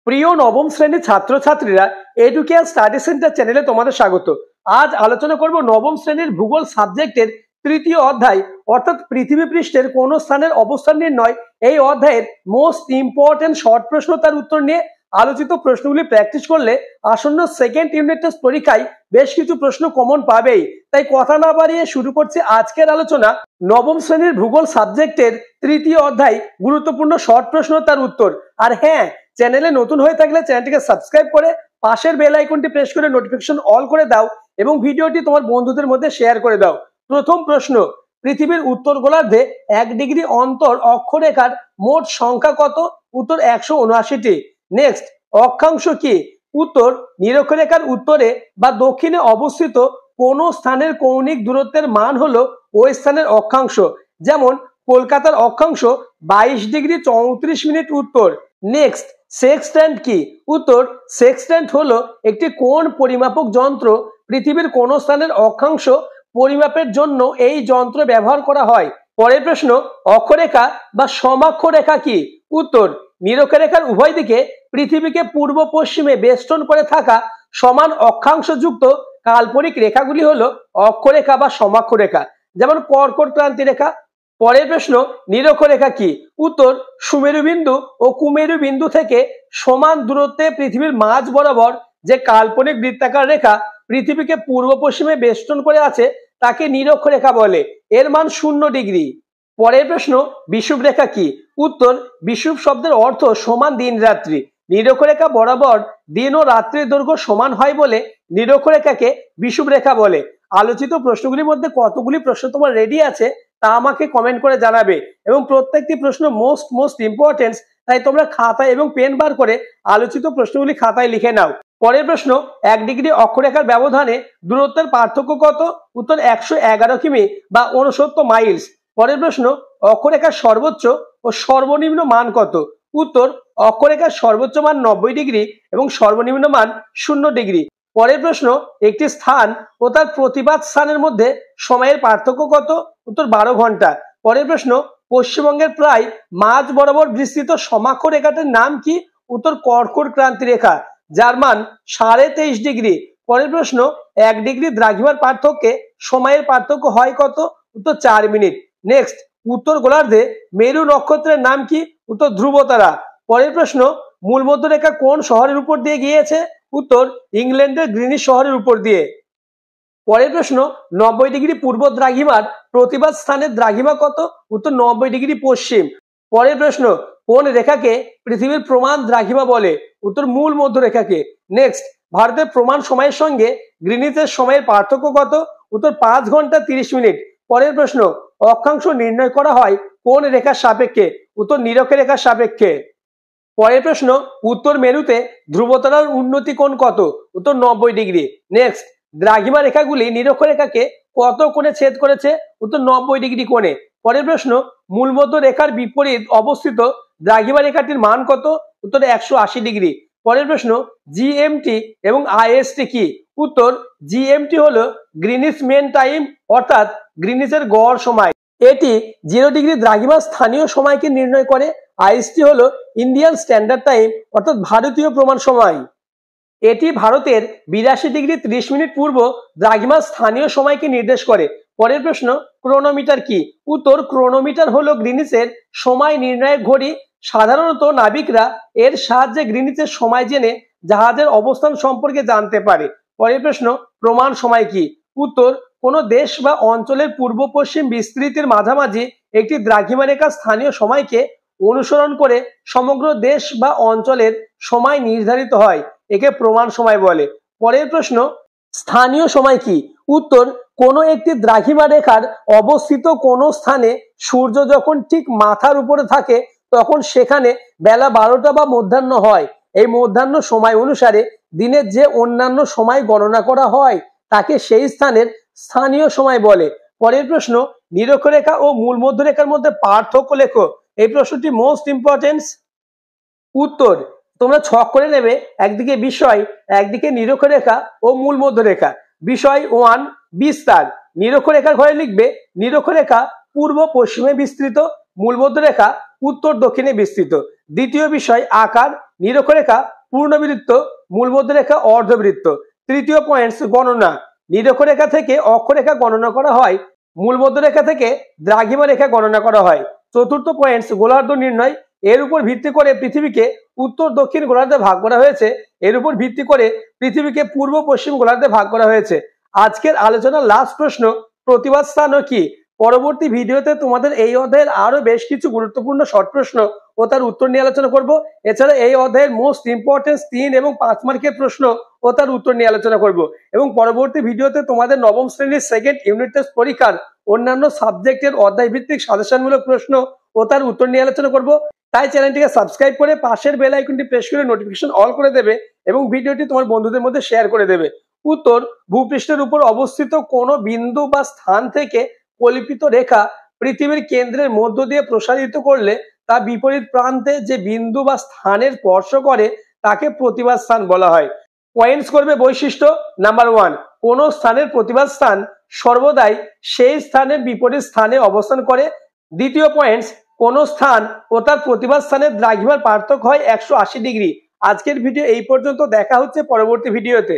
প্রিয় নবম শ্রেণীর ছাত্রছাত্রীরা, এডুকেয়ার স্টাডি সেন্টার চ্যানেলে তোমাদের স্বাগত। আজ আলোচনা করব নবম শ্রেণীর ভূগোল সাবজেক্টের তৃতীয় অধ্যায় অর্থাৎ পৃথিবী পৃষ্ঠের কোন স্থানের অবস্থান নির্ণয়। এই অধ্যায়ের মোস্ট ইম্পর্টেন্ট শর্ট প্রশ্ন তার উত্তর নিয়ে আলোচিত প্রশ্নগুলি প্র্যাকটিস করলে আসন্ন সেকেন্ড ইউনিট টেস্ট পরীক্ষায় বেশ কিছু প্রশ্ন কমন পাবেই। তাই কথা না বাড়িয়ে শুরু করছি আজকের আলোচনা। নবম শ্রেণীর ভূগোল সাবজেক্টের তৃতীয় অধ্যায় গুরুত্বপূর্ণ শর্ট প্রশ্ন তার উত্তর। আর হ্যাঁ, চ্যানেলে নতুন হয়ে থাকলে চ্যানেলটিকে সাবস্ক্রাইব করে পাশের বেল আইকনটি প্রেস করে নোটিফিকেশন অল করে দাও এবং ভিডিওটি তোমার বন্ধুদের মধ্যে শেয়ার করে দাও। প্রথম প্রশ্ন, পৃথিবীর উত্তর গোলার্ধে 1 ডিগ্রি অন্তর অক্ষরেখার মোট সংখ্যা কত? উত্তর 179টি। নেক্সট, অক্ষাংশ কি? উত্তর নিরক্ষরেখার উত্তরে বা দক্ষিণে অবস্থিত কোন স্থানের কৌণিক দূরত্বের মান হলো ওই স্থানের অক্ষাংশ। যেমন কলকাতার অক্ষাংশ 22 ডিগ্রি 34 মিনিট উত্তর। নেক্সট, সেক্সট্যান্ট কি? উত্তর সেক্সট্যান্ট হলো একটি কোণ পরিমাপক যন্ত্র। পৃথিবীর কোন স্থানের অক্ষাংশ পরিমাপের জন্য এই যন্ত্র ব্যবহার করা হয়। পরের প্রশ্ন, অক্ষরেখা বা সমাক্ষরেখা কি? উত্তর নিরক্ষরেখার উভয় দিকে পৃথিবীকে পূর্ব পশ্চিমে বেষ্টন করে থাকা সমান অক্ষাংশ যুক্ত কাল্পনিক রেখাগুলি হলো অক্ষরেখা বা সমাক্ষরেখা, যেমন কর্কট ক্রান্তি রেখা। পরের প্রশ্ন, নিরক্ষরেখা কি? উত্তর সুমেরু বিন্দু ও কুমেরু বিন্দু থেকে সমান দূরত্বে পৃথিবীর মাঝ বরাবর যে কাল্পনিক বৃত্তাকার রেখা পৃথিবীকে পূর্ব পশ্চিমে বেষ্টন করে আছে তাকে নিরক্ষরেখা বলে। এর মান 0 ডিগ্রি। পরের প্রশ্ন, বিষুব রেখা কি? উত্তর বিষুব শব্দের অর্থ সমান দিন রাত্রি। নিরক্ষরেখা বরাবর দিন ও রাত্রির দৈর্ঘ্য সমান হয় বলে নিরক্ষরেখাকে বিষুব রেখা বলে। আলোচিত প্রশ্নগুলির মধ্যে কতগুলি প্রশ্ন তোমার রেডি আছে তা আমাকে কমেন্ট করে জানাবে এবং প্রত্যেকটি প্রশ্ন মোস্ট ইম্পর্টেন্ট, তাই তোমরা খাতা এবং পেন বার করে আলোচিত প্রশ্নগুলি খাতায় লিখে নাও। পরের প্রশ্ন, 1 ডিগ্রি অক্ষরেখার ব্যবধানে দূরত্বের পার্থক্য কত? উত্তর 111 কিমি বা 69 মাইলস। পরের প্রশ্ন, অক্ষরেখার সর্বোচ্চ ও সর্বনিম্ন মান কত? উত্তর অক্ষরেখার সর্বোচ্চ মান 90 ডিগ্রি এবং সর্বনিম্ন মান 0 ডিগ্রি। পরের প্রশ্ন, একটি স্থান ও তার প্রতিবাদ স্থানের মধ্যে সময়ের পার্থক্য কত? উত্তর 12 ঘন্টা। পরের প্রশ্ন, পশ্চিমবঙ্গের প্রায় মাঝ বরাবর বিস্তৃত সমাক্ষরেখাটির নাম কি? উত্তর কর্কট ক্রান্তি রেখা, যার মান 23.5 ডিগ্রি। পরের প্রশ্ন, 1 ডিগ্রি দ্রাঘিমার পার্থক্যে সময়ের পার্থক্য হয় কত? উত্তর 4 মিনিট। নেক্সট, উত্তর গোলার্ধে মেরু নক্ষত্রের নাম কি? উত্তর ধ্রুবতারা। পরের প্রশ্ন, মূল মধ্যরেখা কোন শহরের উপর দিয়ে গিয়েছে? উত্তর ইংল্যান্ডের গ্রিনিচ শহরের উপর দিয়ে। পরের প্রশ্ন, 90 ডিগ্রি পূর্ব দ্রাঘিমার প্রতিবাদ স্থানের দ্রাঘিমা কত? উত্তর 90 ডিগ্রি পশ্চিম। পরের প্রশ্ন, কোন রেখাকে পৃথিবীর প্রমাণ দ্রাঘিমা বলে? উত্তর মূল মধ্যরেখাকে। নেক্সট, ভারতের প্রমাণ সময়ের সঙ্গে গ্রিনিচের সময়ের পার্থক্য কত? উত্তর 5 ঘন্টা 30 মিনিট। পরের প্রশ্ন, অক্ষাংশ নির্ণয় করা হয় কোন রেখার সাপেক্ষে? উত্তর নিরক্ষরেখার সাপেক্ষে। পরের প্রশ্ন, উত্তর মেরুতে ধ্রুবতারার উন্নতি কোণ কত? উত্তর 90 ডিগ্রি। নেক্সট, দ্রাঘিমা রেখাগুলি নিরক্ষরেখাকে কত কোণে ছেদ করেছে? উত্তর 90 ডিগ্রি কোণে। পরের প্রশ্ন, মূল মধ্য রেখার বিপরীত অবস্থিত দ্রাঘিমা রেখাটির মান কত? উত্তর 180 ডিগ্রি। পরের প্রশ্ন, জিএমটি এবং আইএসটি কি? উত্তর জিএমটি হলো গ্রিনিচ মেন টাইম অর্থাৎ গ্রিনিচের গড় সময়। এটি 0 ডিগ্রি দ্রাঘিমা স্থানীয় সময়কে নির্ণয় করে। আইএসটি হলো ইন্ডিয়ান স্ট্যান্ডার্ড টাইম অর্থাৎ ভারতীয় প্রমাণ সময়। এটি ভারতের 82 ডিগ্রি 30 মিনিট পূর্ব দ্রাঘিমা স্থানীয় সময়কে নির্দেশ করে। পরের প্রশ্ন, ক্রোনোমিটার কি? উত্তর ক্রোনোমিটার হলো গ্রিনিচের সময় নির্ণায়ক ঘড়ি। সাধারণত নাবিকরা এর সাহায্যে গ্রিনিচের সময় জেনে জাহাজের অবস্থান সম্পর্কে জানতে পারে। পরের প্রশ্ন, প্রমাণ সময় কি? উত্তর কোন দেশ বা অঞ্চলের পূর্ব পশ্চিম বিস্তৃতির মাঝামাঝি একটি দ্রাঘিমা রেখা স্থানীয় সময়কে অনুসরণ করে সমগ্র দেশ বা অঞ্চলের সময় নির্ধারিত হয়, একে প্রমাণ সময় বলে। পরের প্রশ্ন, স্থানীয় সময় কি? উত্তর কোন একটি দ্রাঘিমা রেখার অবস্থিত কোন স্থানে সূর্য যখন ঠিক মাথার উপরে থাকে তখন সেখানে বেলা 12টা বা মধ্যাহ্ন হয়। এই মধ্যাহ্ন সময় অনুসারে দিনের যে অন্যান্য সময় গণনা করা হয় তাকে সেই স্থানের স্থানীয় সময় বলে। পরের প্রশ্ন, নিরক্ষরেখা ও মূল মধ্যরেখার মধ্যে পার্থক্য লেখো। এই প্রশ্নটি মোস্ট ইম্পর্টেন্ট। উত্তর তোমরা ছক করে নেবে, একদিকে বিষয়, একদিকে নিরক্ষরেখা ও মূল মধ্যরেখা। বিষয় 1 বিস্তার, নিরক্ষরেখার ঘরে লিখবে নিরক্ষরেখা পূর্ব পশ্চিমে বিস্তৃত, মূল মধ্যরেখা উত্তর দক্ষিণে বিস্তৃত। দ্বিতীয় বিষয় আকার, নিরক্ষরেখা, পূর্ণবৃত্ত, মূলমধ্যরেখা, অর্ধবৃত্ত। তৃতীয় পয়েন্টস গণনা, নিরক্ষরেখা থেকে অক্ষরেখা গণনা করা হয়, মূলমধ্যরেখা থেকে দ্রাঘিমা রেখা গণনা করা হয়। চতুর্থ পয়েন্টস গোলার্ধ নির্ণয়, এর উপর ভিত্তি করে পৃথিবীকে উত্তর দক্ষিণ গোলার্ধে ভাগ করা হয়েছে, এর উপর ভিত্তি করে পৃথিবীকে পূর্ব পশ্চিম গোলার্ধে ভাগ করা হয়েছে। আজকের আলোচনার লাস্ট প্রশ্ন, প্রতিবাদ স্থান কি? পরবর্তী ভিডিওতে তোমাদের এই অধ্যায়ের আরো বেশ কিছু গুরুত্বপূর্ণ শর্ট প্রশ্ন ও তার উত্তর নিয়ে আলোচনা করব। এছাড়া এই অধ্যায়ের মোস্ট ইম্পর্টেন্ট 3 এবং 5 মার্কের প্রশ্ন ও তার উত্তর নিয়ে আলোচনা করব। এবং পরবর্তী ভিডিওতে তোমাদের নবম শ্রেণীর সেকেন্ড ইউনিট টেস্ট পরীক্ষার অন্যান্য সাবজেক্টের অধ্যায় ভিত্তিক সাজেশনমূলক প্রশ্ন ও তার উত্তর নিয়ে আলোচনা করব। তাই চ্যানেলটিকে সাবস্ক্রাইব করে পাশের বেল আইকনটি প্রেস করে নোটিফিকেশন অল করে দেবে এবং ভিডিওটি তোমার বন্ধুদের মধ্যে শেয়ার করে দেবে। উত্তর, ভূপৃষ্ঠের উপর অবস্থিত কোনো বিন্দু বা স্থান থেকে কল্পিত রেখা পৃথিবীর কেন্দ্রের মধ্য দিয়ে প্রসারিত করলে তা বিপরীত প্রান্তে যে বিন্দু বা স্থানের স্পর্শ করে তাকে প্রতিবাদ স্থান বলা হয়। পয়েন্টস করবে বৈশিষ্ট্য। নাম্বার 1, কোন স্থানের প্রতিবাদ স্থান সর্বদাই সেই স্থানের বিপরীত স্থানে অবস্থান করে। দ্বিতীয় পয়েন্টস, কোন স্থান ও তার প্রতিবাদ স্থানের দ্রাঘিমার পার্থক্য হয় 180 ডিগ্রি। আজকের ভিডিও এই পর্যন্ত, দেখা হচ্ছে পরবর্তী ভিডিওতে।